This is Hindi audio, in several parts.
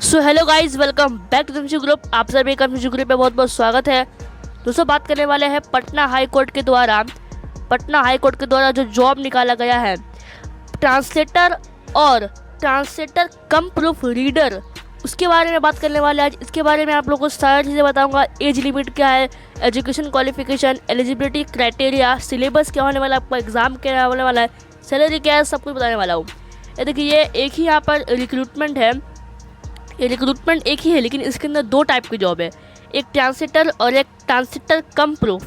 So hello guys, welcome back to confusion group. आप सभी कन्फ्यूजन ग्रुप में बहुत बहुत स्वागत है। दोस्तों, बात करने वाले हैं पटना हाई कोर्ट के द्वारा जो जॉब निकाला गया है, ट्रांसलेटर और ट्रांसलेटर कम प्रूफ रीडर, उसके बारे में बात करने वाले हैं आज। इसके बारे में आप लोगों को सारी चीज़ें बताऊंगा। एज लिमिट क्या है, education qualification, eligibility criteria, syllabus क्या होने वाला है, आपका एग्ज़ाम क्या होने वाला है, सैलरी क्या है, सब कुछ बताने वाला हूँ। ये देखिए, ये एक ही यहाँ पर रिक्रूटमेंट है। ये रिक्रूटमेंट एक ही है, लेकिन इसके अंदर दो टाइप की जॉब है, एक ट्रांसलेटर और एक ट्रांसलेटर कम प्रूफ।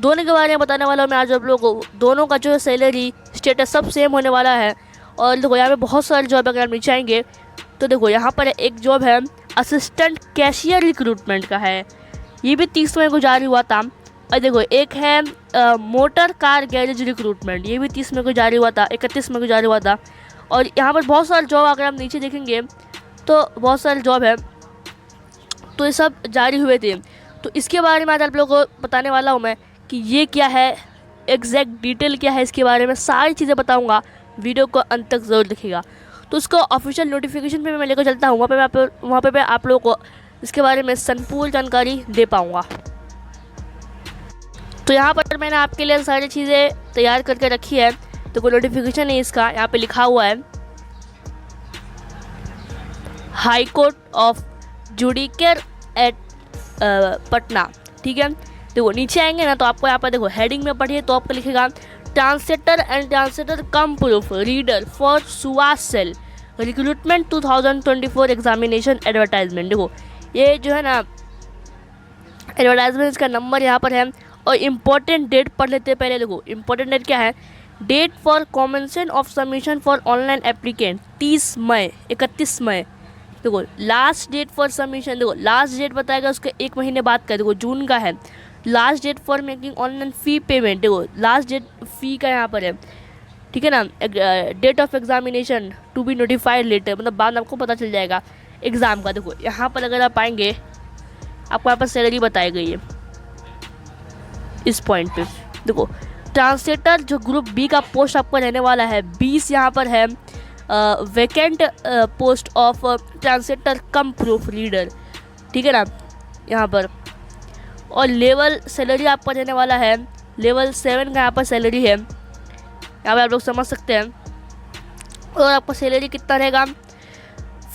दोनों के बारे में बताने वाला हूँ मैं आज आप लोगों को। दोनों का जो सैलरी स्टेटस सब सेम होने वाला है। और देखो, यहाँ पे बहुत सारी जॉब अगर आप नीचे आएंगे तो देखो, यहाँ पर एक जॉब है असिस्टेंट कैशियर रिक्रूटमेंट का है, ये भी 30 मई को जारी हुआ था। और देखो, एक है मोटर कार गैरेज रिक्रूटमेंट, ये भी 30 मई को जारी हुआ था, 31 मई को जारी हुआ था। और यहाँ पर बहुत सारे जॉब अगर आप नीचे देखेंगे तो बहुत सारे जॉब है, तो ये सब जारी हुए थे। तो इसके बारे में आज आप लोगों को बताने वाला हूँ मैं कि ये क्या है, एग्जैक्ट डिटेल क्या है, इसके बारे में सारी चीज़ें बताऊँगा। वीडियो को अंत तक ज़रूर देखिएगा। तो उसको ऑफिशियल नोटिफिकेशन पे मैं लेकर चलता हूँ, वहाँ पे मैं आप लोगों को इसके बारे में संपूर्ण जानकारी दे पाऊँगा। तो यहाँ पर मैंने आपके लिए सारी चीज़ें तैयार करके रखी है। तो कोई नोटिफिकेशन है इसका, यहाँ पे लिखा हुआ है high court of judicial at Patna. ठीक है, देखो नीचे आएंगे ना तो आपको यहाँ पर देखो हेडिंग में पढ़िए तो आपको लिखेगा translator and translator cum proof reader for Suvas cell recruitment 2024 examination advertisement. देखो, ये जो है ना एडवर्टाइजमेंट, इसका नंबर यहाँ पर है। और इम्पोर्टेंट डेट पढ़ लेते हैं पहले। देखो, इम्पोर्टेंट डेट क्या है, date for commencement of submission for online applicant 30 मई 31 मई। देखो, लास्ट डेट फॉर सबमिशन, देखो लास्ट डेट बताएगा उसके एक महीने बाद का, देखो जून का है। Last date for making online fee payment, देखो लास्ट डेट फ़ी का यहाँ पर है। ठीक है ना। Date of examination to be notified later, मतलब बाद में आपको पता चल जाएगा एग्ज़ाम का। देखो यहाँ पर अगर आप आएंगे, आपको यहाँ पर सैलरी बताई गई है इस पॉइंट पे। देखो, ट्रांसलेटर जो ग्रुप बी का पोस्ट आपका रहने वाला है 20 यहाँ पर है vacant post of translator cum proof reader. ठीक है ना, यहाँ पर। और लेवल सैलरी आपका रहने वाला है लेवल 7 का यहाँ पर सैलरी है, यहाँ पर आप लोग समझ सकते हैं। और आपका सैलरी कितना रहेगा,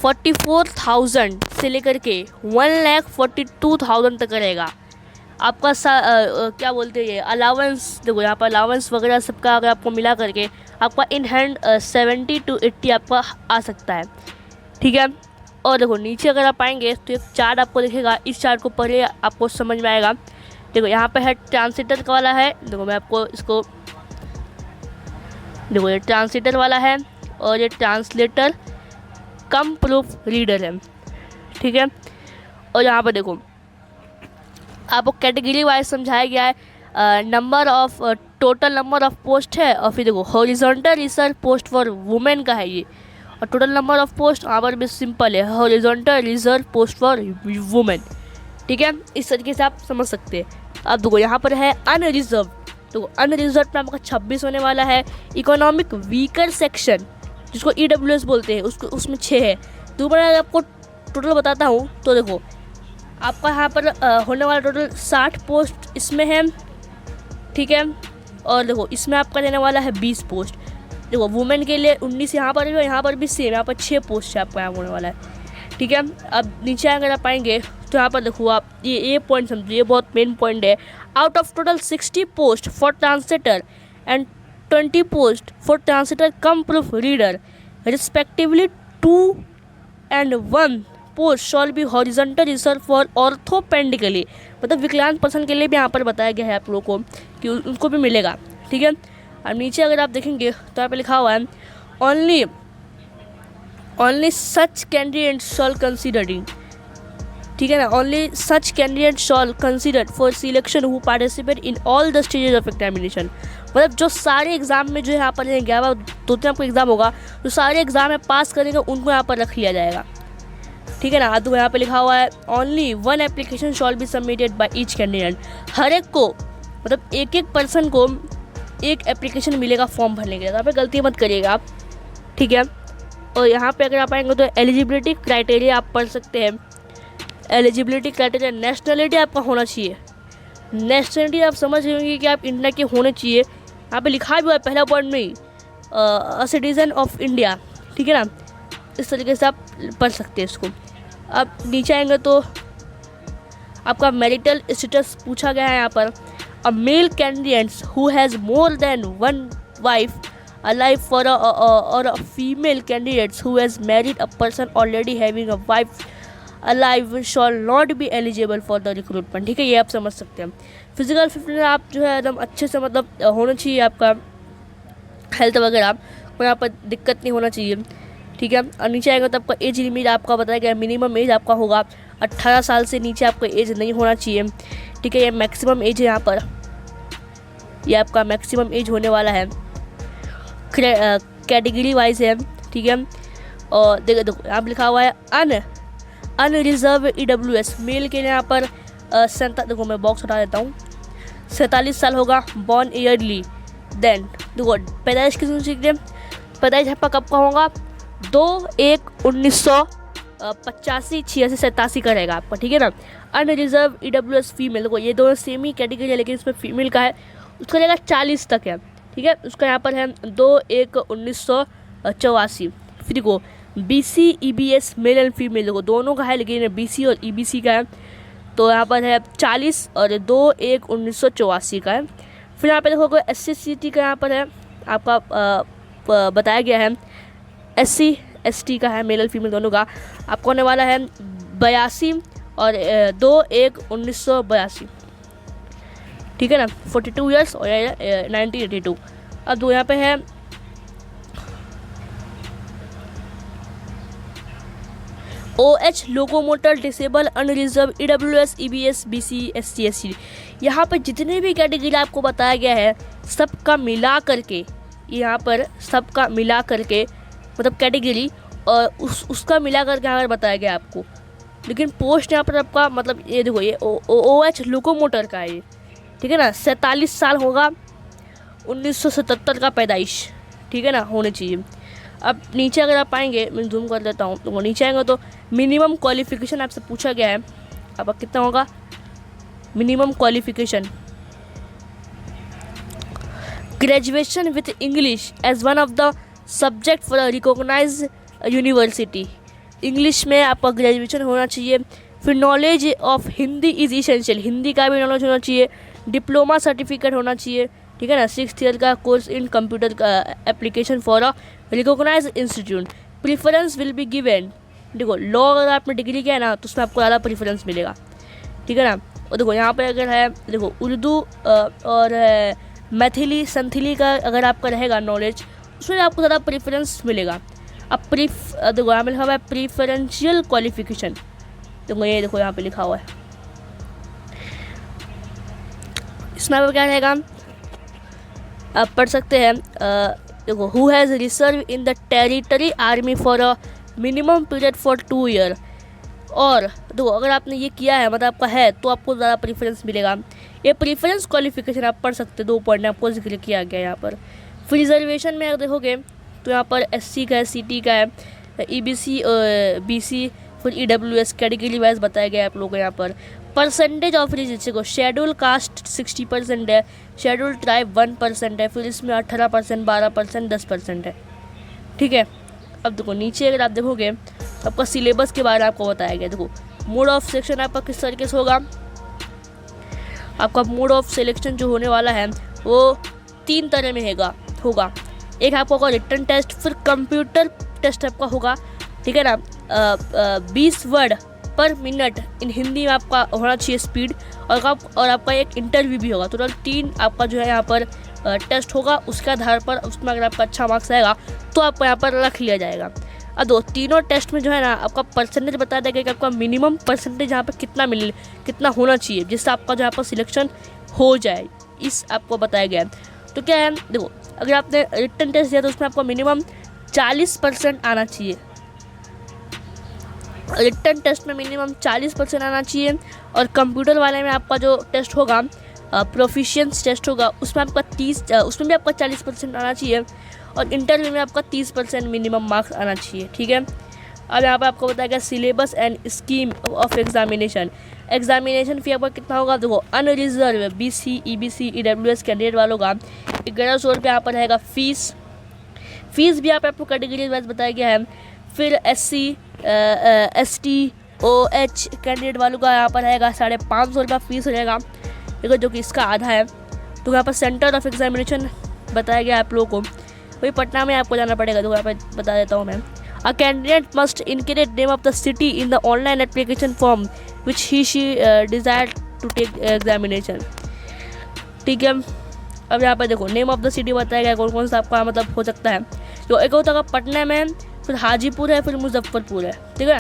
44,000 से लेकर के 1,42,000 तक रहेगा आपका। क्या बोलते हैं ये अलाउंस, देखो यहाँ पर अलाउंस वगैरह सबका अगर आपको मिला करके आपका इन हैंड 70 to 80 आपका आ सकता है। ठीक है। और देखो नीचे अगर आप आएंगे तो एक चार्ट आपको दिखेगा, इस चार्ट को पढ़े आपको समझ में आएगा। देखो यहाँ पे है ट्रांसलेटर का वाला है, देखो मैं आपको इसको, देखो ये ट्रांसलेटर वाला है और ये ट्रांसलेटर कम प्रूफ रीडर है। ठीक है। और यहाँ पर देखो आपको कैटेगरी वाइज समझाया गया है, number of total number of post है। और फिर देखो horizontal research post for women का है ये, और टोटल नंबर ऑफ पोस्ट यहाँ पर भी सिंपल है, horizontal research post for women. ठीक है, इस तरीके से आप समझ सकते हैं। अब देखो यहाँ पर है अनरिजर्व, तो अनरिजर्व में आपका 26 होने वाला है। इकोनॉमिक वीकर सेक्शन जिसको EWS बोलते हैं, उसको उसमें 6 है। तो मैं आपको टोटल बताता हूँ तो देखो आपका यहाँ पर होने वाला टोटल 60 पोस्ट इसमें है। ठीक है। और देखो इसमें आपका देने वाला है 20 पोस्ट। देखो वुमेन के लिए 19 यहाँ पर भी और यहाँ पर भी सेम, यहाँ पर 6 पोस्ट है आपका यहाँ होने वाला है। ठीक है। अब नीचे अगर आप आएंगे तो यहाँ पर देखो आप ये पॉइंट समझिए, ये बहुत मेन पॉइंट है। Out of total 60 post for translator and 20 post for translator cum proof reader respectively 2 and 1 post shall be horizontal reserved for orthopaedically, मतलब विकलांग पर्सन के लिए भी यहाँ पर बताया गया है आप लोगों को कि उनको भी मिलेगा। ठीक है। और नीचे अगर आप देखेंगे तो यहाँ पे लिखा हुआ है only such candidate shawl considering. ठीक है ना, only such candidate shawl consider for selection who participate in all the stages of examination, मतलब जो सारे एग्जाम में जो यहाँ पर है 11 आपको एग्जाम होगा, जो सारे एग्जाम में पास करेंगे उनको यहाँ पर रख लिया जाएगा। ठीक है ना। तो यहाँ पे लिखा हुआ है only 1 application shall be submitted by each candidate, हर एक को मतलब एक पर्सन को एक एप्लीकेशन मिलेगा फॉर्म भरने के लिए। यहाँ पे गलती मत करिएगा आप। ठीक है। और यहाँ पे अगर आप आएंगे तो एलिजिबिलिटी क्राइटेरिया आप पढ़ सकते हैं। एलिजिबिलिटी क्राइटेरिया, नेशनलिटी आपका होना चाहिए। नेशनलिटी आप समझ रहे होंगे कि आप इंडिया के होने चाहिए। यहाँ पे लिखा भी हुआ है पहला पॉइंट में ही, अ सिटीज़न ऑफ इंडिया, ठीक है ना। इस तरीके से आप पढ़ सकते हैं इसको। अब नीचे आएंगे तो आपका मैरिटल स्टेटस पूछा गया है यहाँ पर। A male candidates who has more than one wife alive for a female candidates who has married a person already having a wife alive shall not be eligible for the recruitment, ठीक है। ये आप समझ सकते हैं। फिजिकल फिटनेस आप जो है एकदम अच्छे से मतलब होना चाहिए, आपका हेल्थ वगैरह को यहाँ पर दिक्कत नहीं होना चाहिए, ठीक है। और नीचे आएगा तो आपका एज लिमिट आपका बताया गया, मिनिमम एज आपका होगा 18 साल से नीचे आपका एज नहीं होना चाहिए, ठीक है। ये मैक्सिमम एज है यहाँ पर, ये आपका मैक्सिमम एज होने वाला है, कैटेगरी वाइज है, ठीक है। और देखो यहाँ पर लिखा हुआ है अनरिजर्व EWS मेल के लिए यहाँ पर देखो मैं बॉक्स हटा देता हूँ, 47 साल होगा, बॉर्न ईयरली। देन देखो पैदाइश किस सीखते हैं, पैदाइश आपका कब का होगा, 2/1/1985, 86, 87 का रहेगा आपका, ठीक है ना। अनरिजर्व EWS फीमेल, देखो ये दोनों सेम ही कैटेगरी है लेकिन इसमें फीमेल का है, उसका रहेगा 40 तक है, ठीक है। उसका यहाँ पर है 2/1/1984। फिर देखो BC EBS male and female, देखो दोनों का है लेकिन BC और EBC का है, तो यहाँ पर है 40 और 2/1/1984 का है। फिर यहाँ पे देखोगे SC ST का यहाँ पर है आपका बताया गया है, SC ST का है मेल और फीमेल दोनों का, आपको होने वाला है 82 और 2/1/1982, ठीक है ना, 42 ईयर्स और 1982। अब दो यहाँ पे है OH locomotor disable unreserve EWS EBS BC SC ST, यहाँ पर जितने भी कैटेगरी आपको बताया गया है सबका मिला करके, यहाँ पर सबका मिला करके मतलब कैटेगरी और उसका मिला करके यहाँ पर बताया गया आपको। लेकिन पोस्ट यहाँ पर आपका मतलब ये देखो ये OH लोकोमोटर का है ये, ठीक है ना। 47 साल होगा, 1977 का पैदाइश, ठीक है ना, होने चाहिए। अब नीचे अगर आप आएंगे, मैं जूम कर देता हूँ, तो वो नीचे आएंगे तो मिनिमम क्वालिफिकेशन आपसे पूछा गया है, अब कितना होगा minimum qualification, graduation with English as one of the subject for a recognized university, English में आपका ग्रेजुएशन होना चाहिए। फिर knowledge of Hindi is essential, Hindi का भी नॉलेज होना चाहिए। डिप्लोमा सर्टिफिकेट होना चाहिए, ठीक है ना। 6th ईयर का कोर्स इन कंप्यूटर का application for a recognize institute, preference will be given, देखो लॉ अगर आपने डिग्री किया है ना तो उसमें आपको ज़्यादा प्रीफरेंस मिलेगा, ठीक है ना। और देखो यहाँ पे अगर है देखो उर्दू और मैथिली संथिली का अगर आपका रहेगा नॉलेज, उसमें आपको ज़्यादा प्रीफरेंस मिलेगा। अब देखो यहाँ पे लिखा हुआ है प्रीफरेंशियल क्वालिफिकेशन, देखो ये देखो यहाँ पे लिखा हुआ है, इसमें क्या रहेगा आप पढ़ सकते हैं। देखो who has reserve in the territory army for a minimum period for 2 year, और देखो अगर आपने ये किया है मतलब आपका है तो आपको ज़्यादा प्रीफरेंस मिलेगा। ये प्रीफरेंस क्वालिफिकेशन आप पढ़ सकते हैं, 2 पॉइंट आपको जिक्र किया गया यहाँ पर। फिर रिजर्वेशन में अगर देखोगे तो यहाँ पर SC का है, CT का है, EBC BC, फिर EWS कैटेगरी वाइज बताया गया है आप लोगों को यहाँ पर। परसेंटेज ऑफ रिजर्वेशन को शेड्यूल कास्ट 60% है, शेड्यूल ट्राइब 1% है, फिर इसमें 18%, 12%, 10% है, ठीक है। अब देखो नीचे अगर आप देखोगे तो आपका सिलेबस के बारे में आपको बताया गया। देखो मोड ऑफ सिलेक्शन आपका किस तरीके से होगा, आपका मोड ऑफ सिलेक्शन जो होने वाला है वो 3 तरह में होगा। एक आपका होगा रिटन टेस्ट, फिर कंप्यूटर टेस्ट आपका होगा, ठीक है ना। 20 word per minute in Hindi में आपका होना चाहिए स्पीड, और आपका एक इंटरव्यू भी होगा। टोटल 3 आपका जो है यहाँ पर टेस्ट होगा, उसके आधार पर उसमें अगर आपका अच्छा मार्क्स आएगा तो आपको यहाँ पर रख लिया जाएगा। अब तीनों टेस्ट में जो है ना आपका परसेंटेज बता देगा कि आपका मिनिमम परसेंटेज यहाँ पर कितना होना चाहिए जिससे आपका जो यहाँ पर सिलेक्शन हो जाए, इस आपको बताया गया है। तो क्या है देखो अगर आपने रिटन टेस्ट दिया तो उसमें आपको मिनिमम 40% आना चाहिए, रिटन टेस्ट में मिनिमम 40% आना चाहिए। और कंप्यूटर वाले में आपका जो टेस्ट होगा प्रोफिशिएंसी टेस्ट होगा, उसमें आपका उसमें भी आपका 40% आना चाहिए। और इंटरव्यू में आपका 30% मिनिमम मार्क्स आना चाहिए। ठीक है, अब यहाँ पर आपको बताया गया syllabus and scheme of examination. Examination fee आपका कितना होगा, देखो unreserve BC EBC EWS candidate वालों का 1100 रुपये यहाँ पर रहेगा फीस भी यहाँ पर आपको कैटेगरी वाइज बताया गया है। फिर SC ST OH कैंडिडेट वालों का यहाँ पर रहेगा 550 रुपये फीस रहेगा, ठीक है, जो कि इसका आधा है। तो यहाँ पर सेंटर ऑफ एग्जामिनेशन बताया गया आप लोगों को, वही पटना में आपको जाना पड़ेगा। तो यहाँ पर बता देता हूँ मैं, A candidate must indicate name of the city in the online application form which she desired to take examination। ठीक है, अब यहाँ पर देखो नेम ऑफ द सिटी बताया गया कौन कौन सा आपका मतलब हो सकता है। तो एक होता है पटना में, फिर हाजीपुर है, फिर मुजफ्फरपुर है, ठीक है,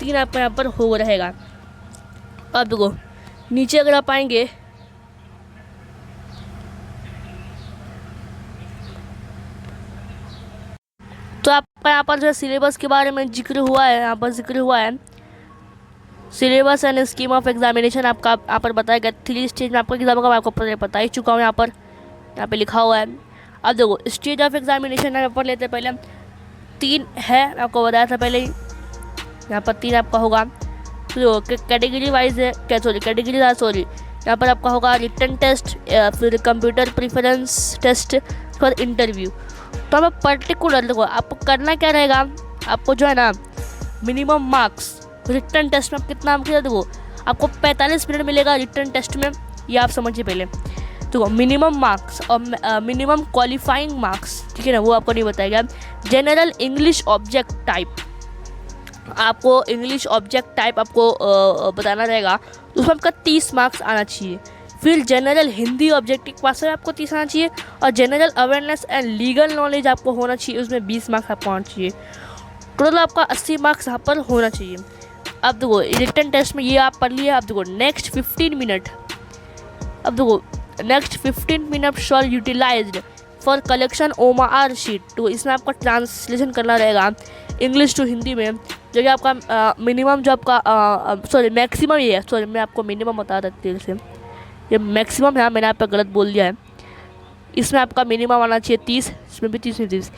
3 आपका यहाँ पर हो रहेगा। अब देखो नीचे अगर आप आएंगे तो आपका यहाँ पर जो है सिलेबस के बारे में जिक्र हुआ है, यहाँ पर जिक्र हुआ है syllabus and scheme of examination आपका यहाँ पर बताया गया। 3 स्टेज में आपका एग्जाम होगा, मैं आपको बता ही चुका हूँ, यहाँ पे लिखा हुआ है। अब देखो स्टेज ऑफ एग्जामिनेशन यहाँ पर लेते हैं, पहले 3 है, आपको बताया था पहले ही, यहाँ पर 3 आपका होगा। तो कैटेगरी वाइज है, क्या कैटेगरी यहाँ पर आपका होगा रिटन टेस्ट, फिर कंप्यूटर प्रेफरेंस टेस्ट, फिर इंटरव्यू। तो हमें पर्टिकुलर देखो आपको करना क्या रहेगा, आपको जो है ना मिनिमम मार्क्स रिटन टेस्ट में आप कितना आप देखो आपको 45 मिनट मिलेगा रिटन टेस्ट में, ये आप समझिए पहले। तो मिनिमम मार्क्स और मिनिमम क्वालिफाइंग मार्क्स, ठीक है ना, वो आपको नहीं बताएगा। जनरल इंग्लिश ऑब्जेक्ट टाइप, आपको इंग्लिश ऑब्जेक्ट टाइप आपको बताना रहेगा, तो उसमें आपका 30 मार्क्स आना चाहिए। फिर जनरल हिंदी ऑब्जेक्टिव पास में आपको 30 आना चाहिए, और general awareness and legal knowledge आपको होना चाहिए, उसमें 20 मार्क्स आपको आना चाहिए। टोटल आपका 80 मार्क्स यहाँ पर होना चाहिए। अब देखो रिटन टेस्ट में ये आप पढ़ लिए। अब देखो next 15 minute shall utilized for collection OMR sheet. तो इसमें आपका ट्रांसलेशन करना रहेगा इंग्लिश टू हिंदी में, जो कि आपका मिनिमम जो आपका मैक्सिमम ये है, मैं आपको मिनिमम बता देती हूँ, से ये मैक्सिमम है, मैंने आप पे गलत बोल दिया है। इसमें आपका मिनिमम आना चाहिए 30, इसमें भी 30।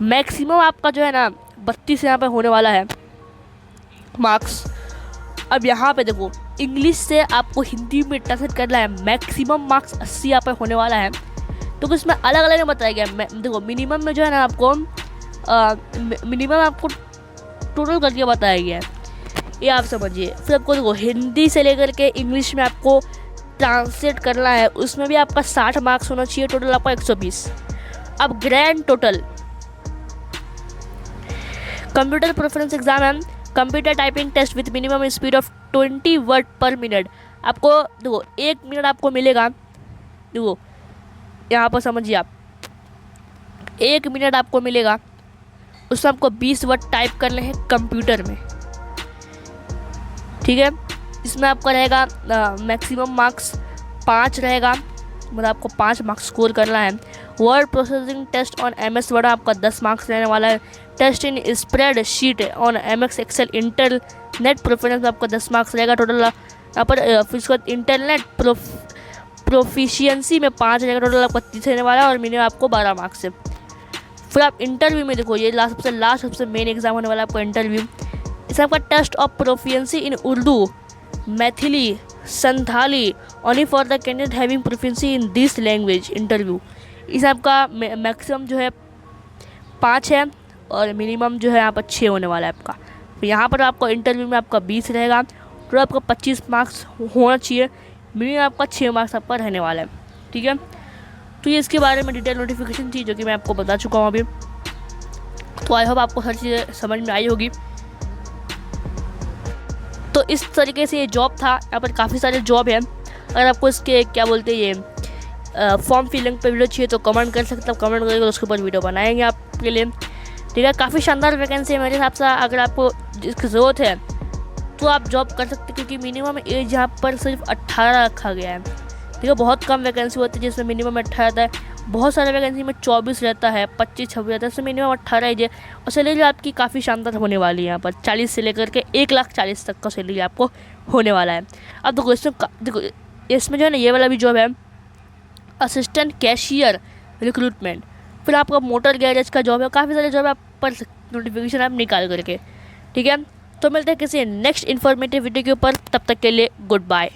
मैक्सिमम आपका जो है ना 32 यहाँ पे होने वाला है मार्क्स। अब यहाँ पे देखो इंग्लिश से आपको हिंदी में ट्रांसलेट करना है, मैक्सिमम मार्क्स 80 यहाँ पे होने वाला है। तो इसमें अलग अलग बताया गया। देखो मिनिमम में जो है ना आपको मिनिमम आपको टोटल करके बताया गया है, ये आप समझिए। फिर आपको देखो हिंदी से लेकर के इंग्लिश में आपको ट्रांसलेट करना है, उसमें भी आपका 60 मार्क्स होना चाहिए, टोटल आपका 120। अब grand total computer preference exam है, computer typing test with minimum speed of 20 word per minute. आपको देखो 1 मिनट आपको मिलेगा, देखो यहाँ पर समझिए आप 1 मिनट आपको मिलेगा, उसमें आपको 20 वर्ड टाइप करने हैं कंप्यूटर में, ठीक है। इसमें आपका रहेगा मैक्सिमम मार्क्स 5 रहेगा, मतलब आपको 5 मार्क्स स्कोर करना है। Word processing test on MS word आपका 10 मार्क्स रहने वाला है। Test in spread sheet on MS excel internet preference में आपका 10 मार्क्स रहेगा टोटल। यहाँ पर फिर उसके बाद इंटरनेट प्रोफिशिएंसी में 5 रहेगा, टोटल आपका 30 रहने वाला है, और मिनिमम आपको 12 मार्क्स है। फिर आप इंटरव्यू में देखो, ये सबसे मेन एग्जाम होने वाला है आपका इंटरव्यू। इसमें आपका test of proficiency in Urdu, Maithili, Santhali only for the candidate having proficiency in this language interview. इसमें आपका मैक्सिमम जो है 5 है, और मिनिमम जो है यहाँ पर 6 होने वाला है आपका। तो यहाँ पर आपको इंटरव्यू में आपका 20 रहेगा, तो आपको 25 मार्क्स होना चाहिए, मिनिमम आपका 6 मार्क्स आपका रहने वाला है, ठीक है। तो ये इसके बारे में डिटेल नोटिफिकेशन थी, जो कि मैं आपको बता चुका हूँ अभी। तो आई होप आपको हर चीज़ समझ में आई होगी। तो इस तरीके से ये जॉब था, यहाँ पर काफ़ी सारे जॉब हैं। अगर आपको इसके क्या बोलते हैं ये फॉर्म फिलिंग पे वीडियो चाहिए तो कमेंट कर सकते हैं, कमेंट करके उसके ऊपर वीडियो बनाएंगे आपके लिए, ठीक है। काफ़ी शानदार वैकेंसी है मेरे हिसाब से। अगर आपको इसकी ज़रूरत है तो आप जॉब कर सकते हैं, क्योंकि मिनिमम एज यहाँ पर सिर्फ 18 रखा गया है, ठीक है। बहुत कम वैकेंसी होती है जिसमें मिनिमम 18 रहता है, बहुत सारे वैकेंसी में 24 रहता है, 25-26 रहता है, इसमें मिनिमम 18 एज है। और सैलरी आपकी काफ़ी शानदार होने वाली है, यहाँ पर 40 से लेकर के 1,40,000 तक का सैलरी आपको होने वाला है। अब देखो इसमें जो है ना ये वाला भी जॉब है, असिस्टेंट कैशियर रिक्रूटमेंट। फिर आपका मोटर गैरेज का जॉब है, काफ़ी सारे जॉब है, आप पढ़ सकते नोटिफिकेशन आप निकाल करके। ठीक है, तो मिलते हैं किसी नेक्स्ट इन्फॉर्मेटिव वीडियो के ऊपर, तब तक के लिए गुड बाय।